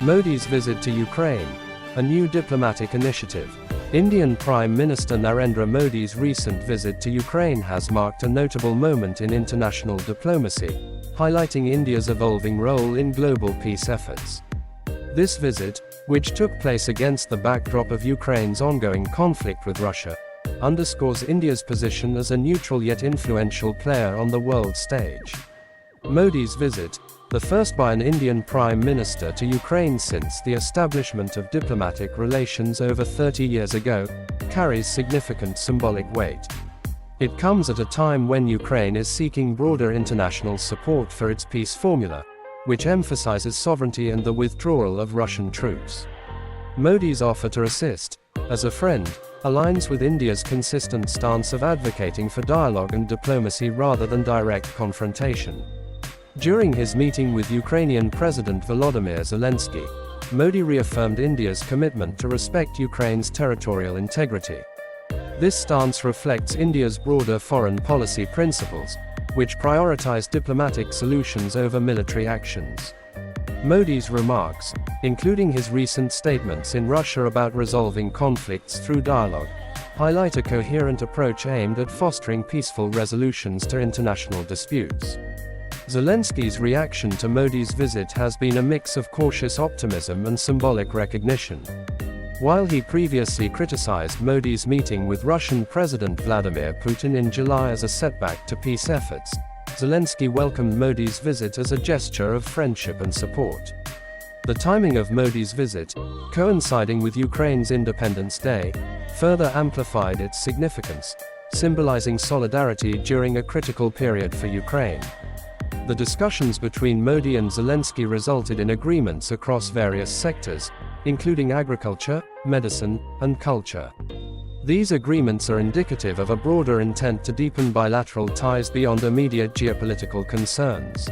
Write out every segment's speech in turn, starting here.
Modi's visit to Ukraine, a new diplomatic initiative. Indian Prime Minister Narendra Modi's recent visit to Ukraine has marked a notable moment in international diplomacy, highlighting India's evolving role in global peace efforts. This visit, which took place against the backdrop of Ukraine's ongoing conflict with Russia, underscores India's position as a neutral yet influential player on the world stage. Modi's visit, the first by an Indian Prime Minister to Ukraine since the establishment of diplomatic relations over 30 years ago, carries significant symbolic weight. It comes at a time when Ukraine is seeking broader international support for its peace formula, which emphasizes sovereignty and the withdrawal of Russian troops. Modi's offer to assist, as a friend, aligns with India's consistent stance of advocating for dialogue and diplomacy rather than direct confrontation. During his meeting with Ukrainian President Volodymyr Zelenskyy, Modi reaffirmed India's commitment to respect Ukraine's territorial integrity. This stance reflects India's broader foreign policy principles, which prioritize diplomatic solutions over military actions. Modi's remarks, including his recent statements in Russia about resolving conflicts through dialogue, highlight a coherent approach aimed at fostering peaceful resolutions to international disputes. Zelenskyy's reaction to Modi's visit has been a mix of cautious optimism and symbolic recognition. While he previously criticized Modi's meeting with Russian President Vladimir Putin in July as a setback to peace efforts, Zelenskyy welcomed Modi's visit as a gesture of friendship and support. The timing of Modi's visit, coinciding with Ukraine's Independence Day, further amplified its significance, symbolizing solidarity during a critical period for Ukraine. The discussions between Modi and Zelenskyy resulted in agreements across various sectors, including agriculture, medicine, and culture. These agreements are indicative of a broader intent to deepen bilateral ties beyond immediate geopolitical concerns.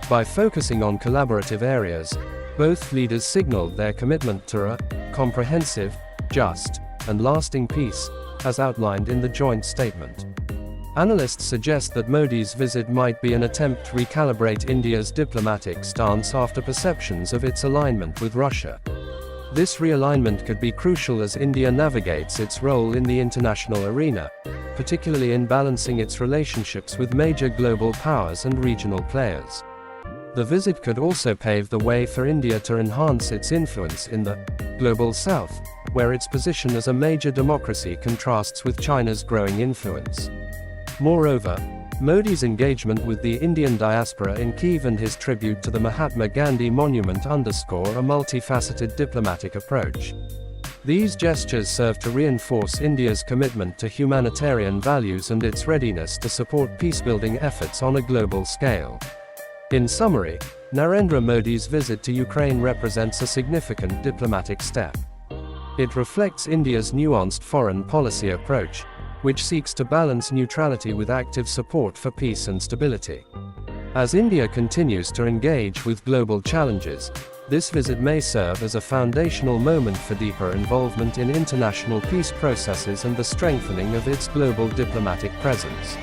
By focusing on collaborative areas, both leaders signaled their commitment to a comprehensive, just, and lasting peace, as outlined in the joint statement. Analysts suggest that Modi's visit might be an attempt to recalibrate India's diplomatic stance after perceptions of its alignment with Russia. This realignment could be crucial as India navigates its role in the international arena, particularly in balancing its relationships with major global powers and regional players. The visit could also pave the way for India to enhance its influence in the global south, where its position as a major democracy contrasts with China's growing influence. Moreover, Modi's engagement with the Indian diaspora in Kyiv and his tribute to the Mahatma Gandhi monument underscore a multifaceted diplomatic approach. These gestures serve to reinforce India's commitment to humanitarian values and its readiness to support peacebuilding efforts on a global scale. In summary, Narendra Modi's visit to Ukraine represents a significant diplomatic step. It reflects India's nuanced foreign policy approach, which seeks to balance neutrality with active support for peace and stability. As India continues to engage with global challenges, this visit may serve as a foundational moment for deeper involvement in international peace processes and the strengthening of its global diplomatic presence.